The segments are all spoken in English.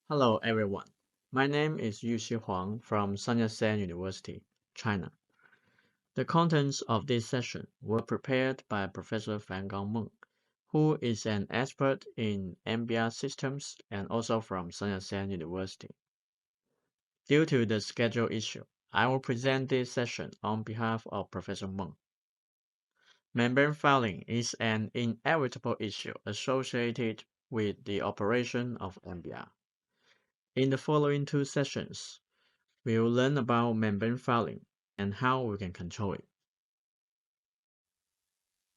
Hello everyone. My name is Yuxi Huang from Sun Yat-sen University, China. The contents of this session were prepared by Professor Fangang Meng, who is an expert in MBR systems and also from Sun Yat-sen University. Due to the schedule issue, I will present this session on behalf of Professor Meng. Membrane fouling is an inevitable issue associated with the operation of MBR. In the following two sessions, we will learn about membrane fouling and how we can control it.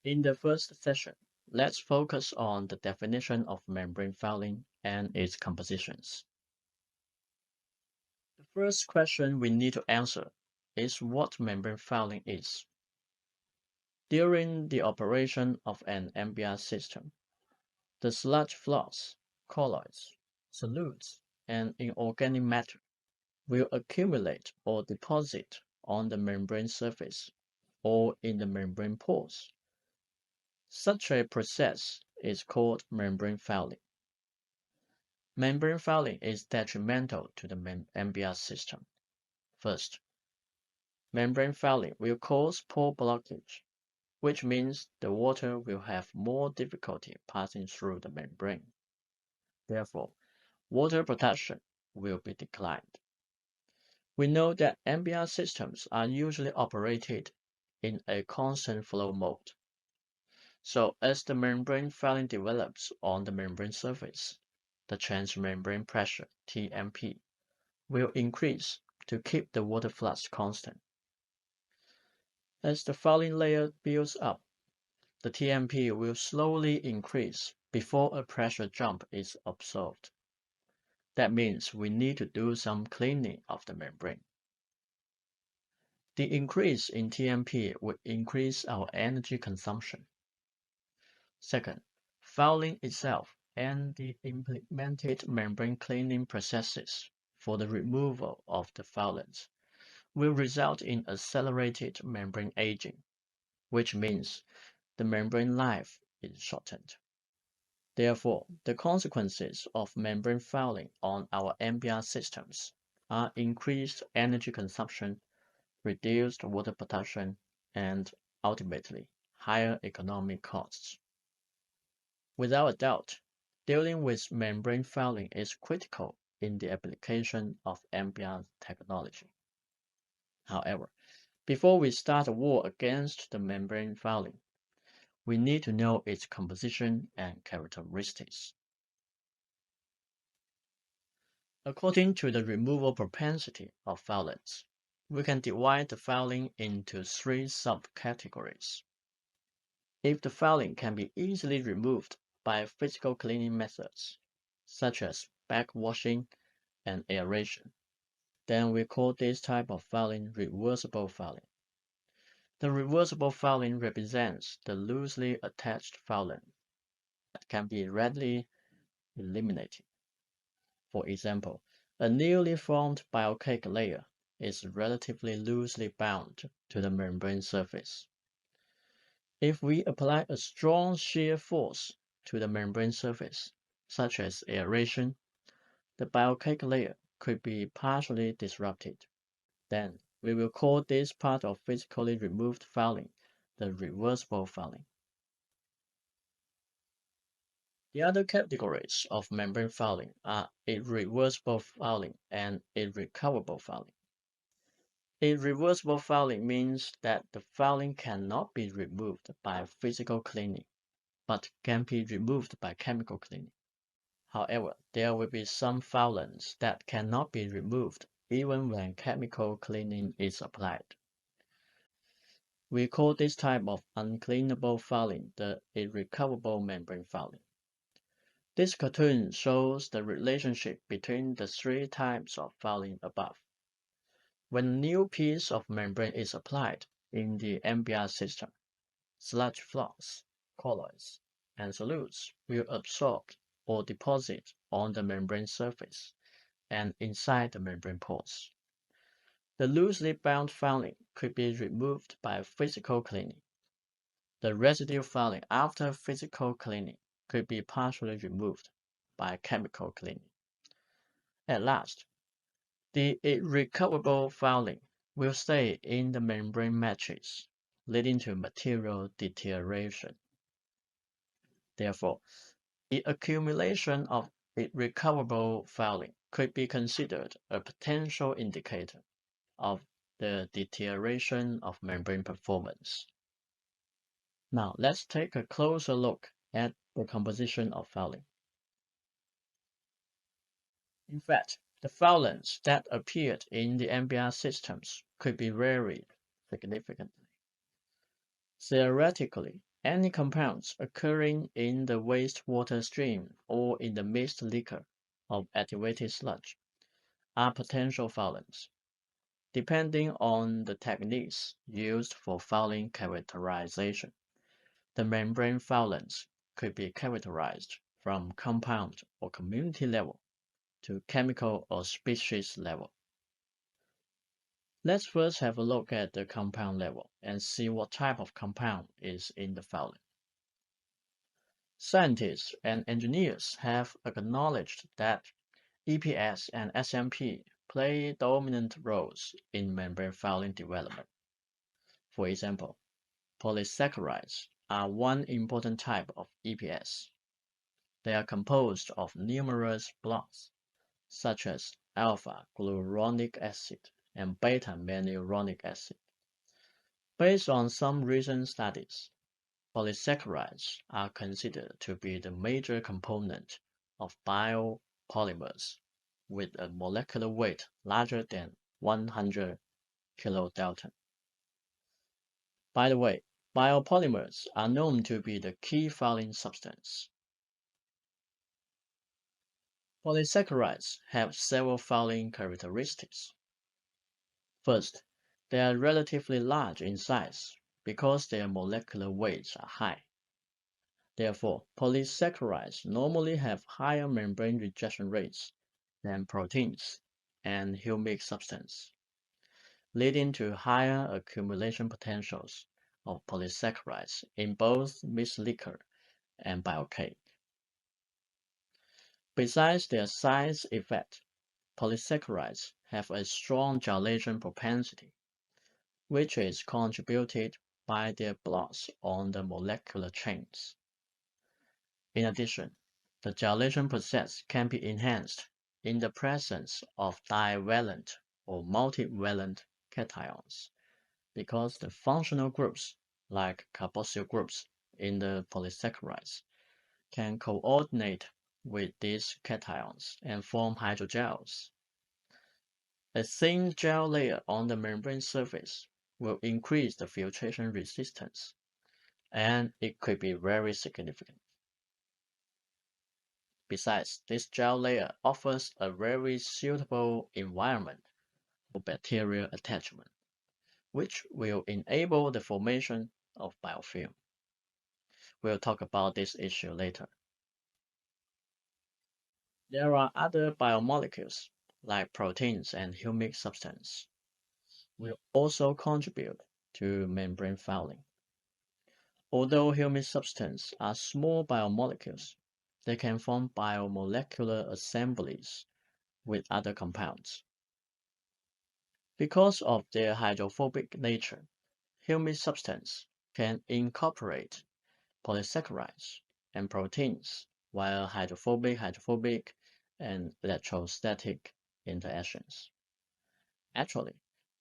In the first session, let's focus on the definition of membrane fouling and its compositions. The first question we need to answer is what membrane fouling is. During the operation of an MBR system, the sludge flux, colloids, solutes, and inorganic matter will accumulate or deposit on the membrane surface or in the membrane pores. Such a process is called membrane fouling. Membrane fouling is detrimental to the MBR system. First, membrane fouling will cause pore blockage, which means the water will have more difficulty passing through the membrane. Therefore, water protection will be declined. We know that MBR systems are usually operated in a constant flow mode. So as the membrane fouling develops on the membrane surface, the transmembrane pressure, TMP, will increase to keep the water flux constant. As the fouling layer builds up, the TMP will slowly increase before a pressure jump is observed. That means we need to do some cleaning of the membrane. The increase in TMP would increase our energy consumption. Second, fouling itself and the implemented membrane cleaning processes for the removal of the foulants will result in accelerated membrane aging, which means the membrane life is shortened. Therefore, the consequences of membrane fouling on our MBR systems are increased energy consumption, reduced water production, and ultimately higher economic costs. Without a doubt, dealing with membrane fouling is critical in the application of MBR technology. However, before we start a war against the membrane fouling, we need to know its composition and characteristics. According to the removal propensity of foulants, we can divide the fouling into three subcategories. If the fouling can be easily removed by physical cleaning methods, such as backwashing and aeration, then we call this type of fouling reversible fouling. The reversible fouling represents the loosely attached foulant that can be readily eliminated. For example, a newly formed biocake layer is relatively loosely bound to the membrane surface. If we apply a strong shear force to the membrane surface, such as aeration, the biocake layer could be partially disrupted. Then we will call this part of physically removed fouling the reversible fouling. The other categories of membrane fouling are irreversible fouling and irrecoverable fouling. Irreversible fouling means that the fouling cannot be removed by physical cleaning, but can be removed by chemical cleaning. However, there will be some foulants that cannot be removed even when chemical cleaning is applied. We call this type of uncleanable fouling the irrecoverable membrane fouling. This cartoon shows the relationship between the three types of fouling above. When a new piece of membrane is applied in the MBR system, sludge flux, colloids, and solutes will absorb or deposit on the membrane surface and inside the membrane pores. The loosely bound fouling could be removed by physical cleaning. The residue fouling after physical cleaning could be partially removed by chemical cleaning. At last, the irrecoverable fouling will stay in the membrane matrix, leading to material deterioration. Therefore, the accumulation of irrecoverable fouling could be considered a potential indicator of the deterioration of membrane performance. Now let's take a closer look at the composition of fouling. In fact, the foulants that appeared in the NBR systems could be varied significantly. Theoretically, any compounds occurring in the wastewater stream or in the mixed liquor of activated sludge are potential foulants. Depending on the techniques used for fouling characterization, the membrane foulants could be characterized from compound or community level to chemical or species level. Let's first have a look at the compound level and see what type of compound is in the fouling. Scientists and engineers have acknowledged that EPS and SMP play dominant roles in membrane fouling development. For example, polysaccharides are one important type of EPS. They are composed of numerous blocks, such as alpha-glucuronic acid and beta-mannuronic acid. Based on some recent studies, polysaccharides are considered to be the major component of biopolymers with a molecular weight larger than 100 kilodalton. By the way, biopolymers are known to be the key fouling substance. Polysaccharides have several fouling characteristics. First, they are relatively large in size because their molecular weights are high. Therefore, polysaccharides normally have higher membrane rejection rates than proteins and humic substance, leading to higher accumulation potentials of polysaccharides in both mixed liquor and biocake. Besides their size effect, polysaccharides have a strong gelation propensity, which is contributed by their blocks on the molecular chains. In addition, the gelation process can be enhanced in the presence of divalent or multivalent cations because the functional groups, like carboxyl groups in the polysaccharides, can coordinate with these cations and form hydrogels. A thin gel layer on the membrane surface will increase the filtration resistance, and it could be very significant. Besides, this gel layer offers a very suitable environment for bacterial attachment, which will enable the formation of biofilm. We'll talk about this issue later. There are other biomolecules, like proteins and humic substance, will also contribute to membrane fouling. Although humic substance are small biomolecules, they can form biomolecular assemblies with other compounds. Because of their hydrophobic nature, humic substance can incorporate polysaccharides and proteins via hydrophobic, and electrostatic interactions. Actually,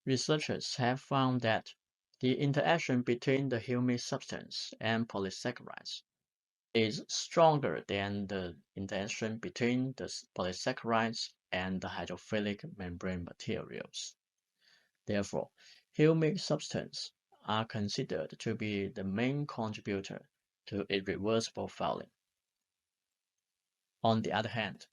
researchers have found that the interaction between the humic substance and polysaccharides is stronger than the interaction between the polysaccharides and the hydrophilic membrane materials. Therefore, humic substances are considered to be the main contributor to irreversible fouling. On the other hand,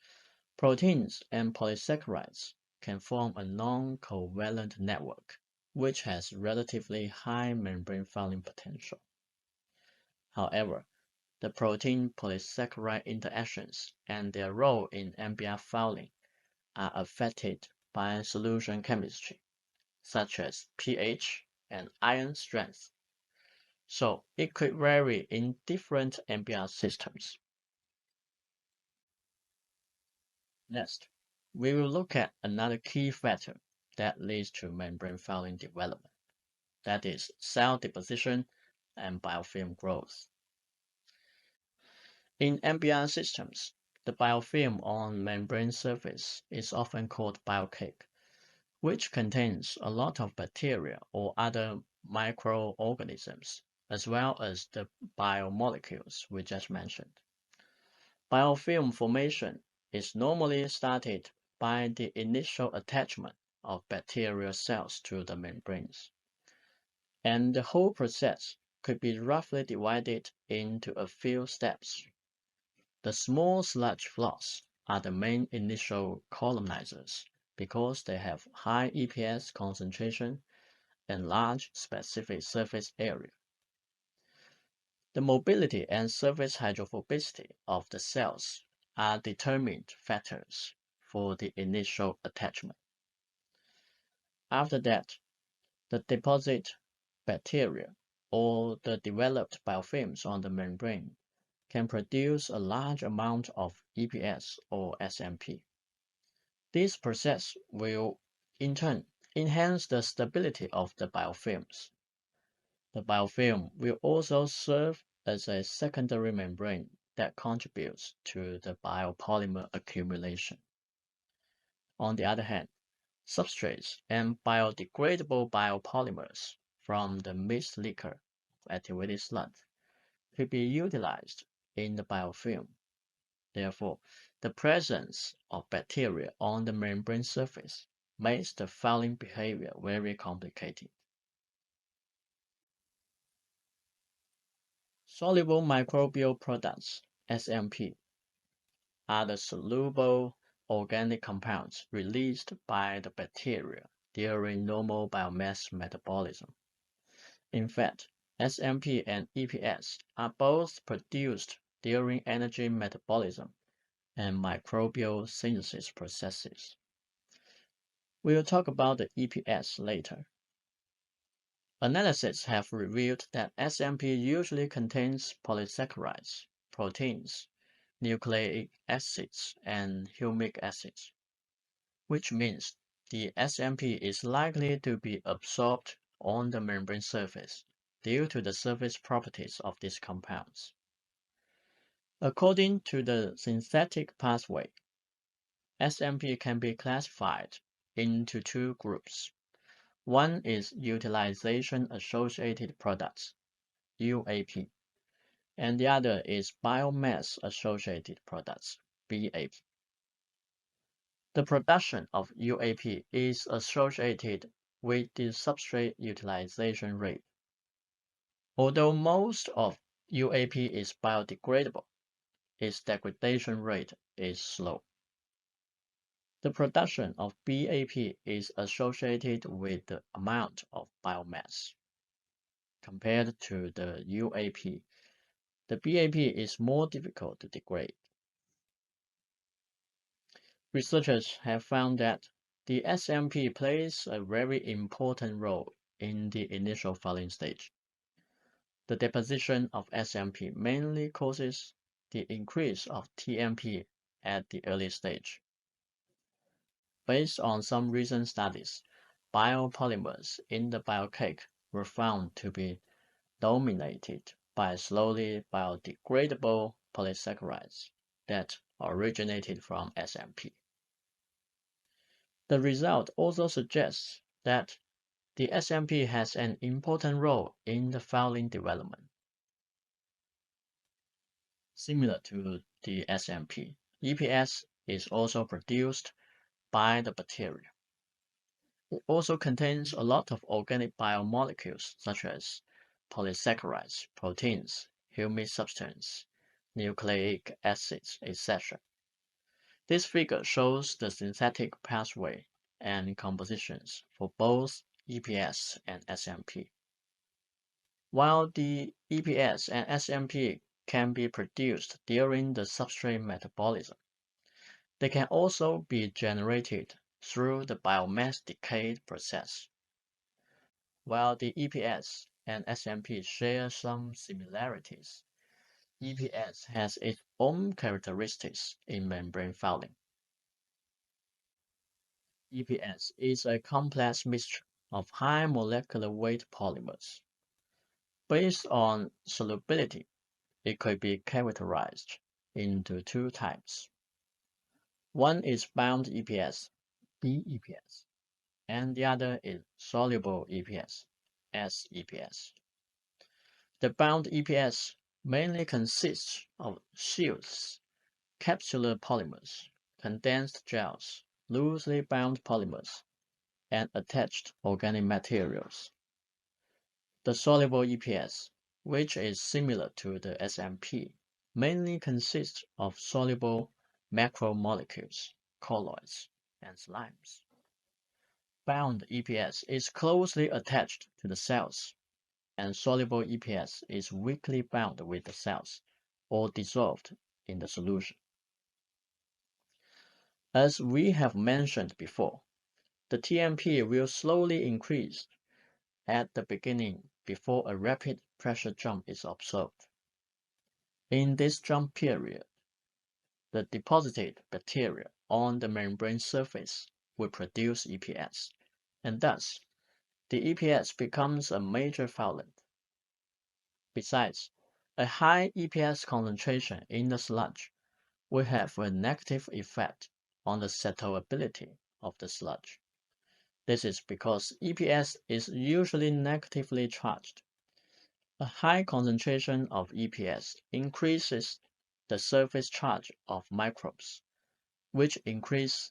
proteins and polysaccharides can form a non-covalent network, which has relatively high membrane fouling potential. However, the protein-polysaccharide interactions and their role in NBR fouling are affected by solution chemistry, such as pH and ion strength, so it could vary in different NBR systems. Next, we will look at another key factor that leads to membrane fouling development, that is, cell deposition and biofilm growth. In MBR systems, the biofilm on membrane surface is often called biocake, which contains a lot of bacteria or other microorganisms, as well as the biomolecules we just mentioned. Biofilm formation is normally started by the initial attachment of bacterial cells to the membranes, and the whole process could be roughly divided into a few steps. The small sludge flocs are the main initial colonizers because they have high EPS concentration and large specific surface area. The mobility and surface hydrophobicity of the cells are determined factors for the initial attachment. After that, the deposit bacteria or the developed biofilms on the membrane can produce a large amount of EPS or SMP. This process will, in turn, enhance the stability of the biofilms. The biofilm will also serve as a secondary membrane that contributes to the biopolymer accumulation. On the other hand, substrates and biodegradable biopolymers from the mixed liquor of activated sludge could be utilized in the biofilm. Therefore, the presence of bacteria on the membrane surface makes the fouling behavior very complicated. Soluble microbial products, SMP, are the soluble organic compounds released by the bacteria during normal biomass metabolism. In fact, SMP and EPS are both produced during energy metabolism and microbial synthesis processes. We will talk about the EPS later. Analyses have revealed that SMP usually contains polysaccharides, proteins, nucleic acids, and humic acids, which means the SMP is likely to be absorbed on the membrane surface due to the surface properties of these compounds. According to the synthetic pathway, SMP can be classified into two groups. One is utilization-associated products, UAP, and the other is biomass-associated products, BAP. The production of UAP is associated with the substrate utilization rate. Although most of UAP is biodegradable, its degradation rate is slow. The production of BAP is associated with the amount of biomass. Compared to the UAP, the BAP is more difficult to degrade. Researchers have found that the SMP plays a very important role in the initial fouling stage. The deposition of SMP mainly causes the increase of TMP at the early stage. Based on some recent studies, biopolymers in the biocake were found to be dominated by slowly biodegradable polysaccharides that originated from SMP. The result also suggests that the SMP has an important role in the fouling development. Similar to the SMP, EPS is also produced by the bacteria. It also contains a lot of organic biomolecules such as polysaccharides, proteins, humic substance, nucleic acids, etc. This figure shows the synthetic pathway and compositions for both EPS and SMP. While the EPS and SMP can be produced during the substrate metabolism, they can also be generated through the biomass decay process. While the EPS and SMP share some similarities, EPS has its own characteristics in membrane fouling. EPS is a complex mixture of high molecular weight polymers. Based on solubility, it could be characterized into two types. One is bound EPS, BEPS, and the other is soluble EPS, SEPS. The bound EPS mainly consists of shields, capsular polymers, condensed gels, loosely bound polymers, and attached organic materials. The soluble EPS, which is similar to the SMP, mainly consists of soluble macromolecules, colloids, and slimes. Bound EPS is closely attached to the cells, and soluble EPS is weakly bound with the cells or dissolved in the solution. As we have mentioned before, the TMP will slowly increase at the beginning before a rapid pressure jump is observed. In this jump period, the deposited bacteria on the membrane surface will produce EPS, and thus the EPS becomes a major foulant. Besides, a high EPS concentration in the sludge will have a negative effect on the settleability of the sludge. This is because EPS is usually negatively charged. A high concentration of EPS increases the surface charge of microbes, which increase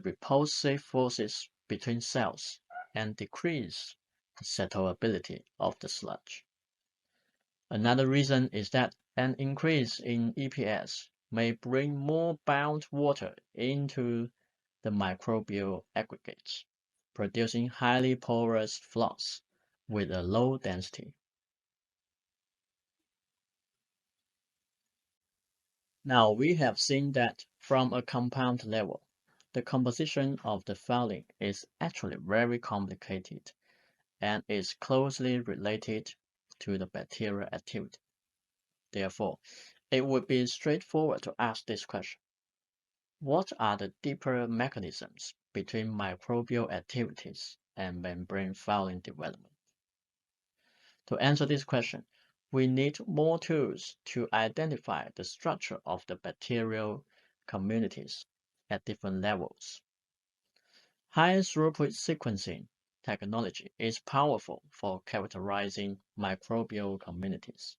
repulsive forces between cells and decrease the settleability of the sludge. Another reason is that an increase in EPS may bring more bound water into the microbial aggregates, producing highly porous flux with a low density. Now we have seen that from a compound level, the composition of the fouling is actually very complicated and is closely related to the bacterial activity. Therefore, it would be straightforward to ask this question. What are the deeper mechanisms between microbial activities and membrane fouling development? To answer this question, we need more tools to identify the structure of the bacterial communities at different levels. High throughput sequencing technology is powerful for characterizing microbial communities.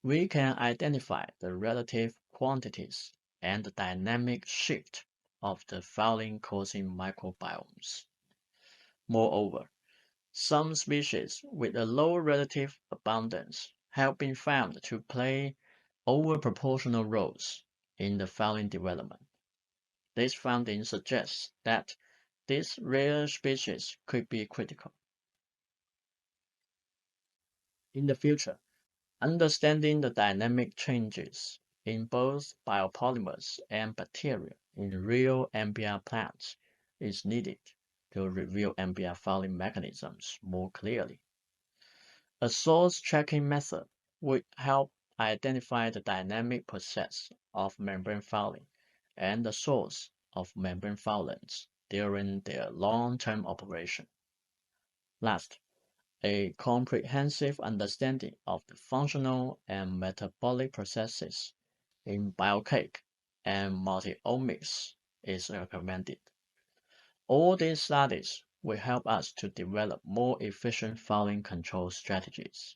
We can identify the relative quantities and the dynamic shift of the fouling causing microbiomes. Moreover, some species with a low relative abundance have been found to play overproportional roles in the fouling development. This finding suggests that these rare species could be critical. In the future, understanding the dynamic changes in both biopolymers and bacteria in real ambient plants is needed to reveal ambient fouling mechanisms more clearly. A source tracking method would help identify the dynamic process of membrane fouling and the source of membrane foulants during their long-term operation. Last, a comprehensive understanding of the functional and metabolic processes in biocake and multiomics is recommended. All these studies will help us to develop more efficient fouling control strategies.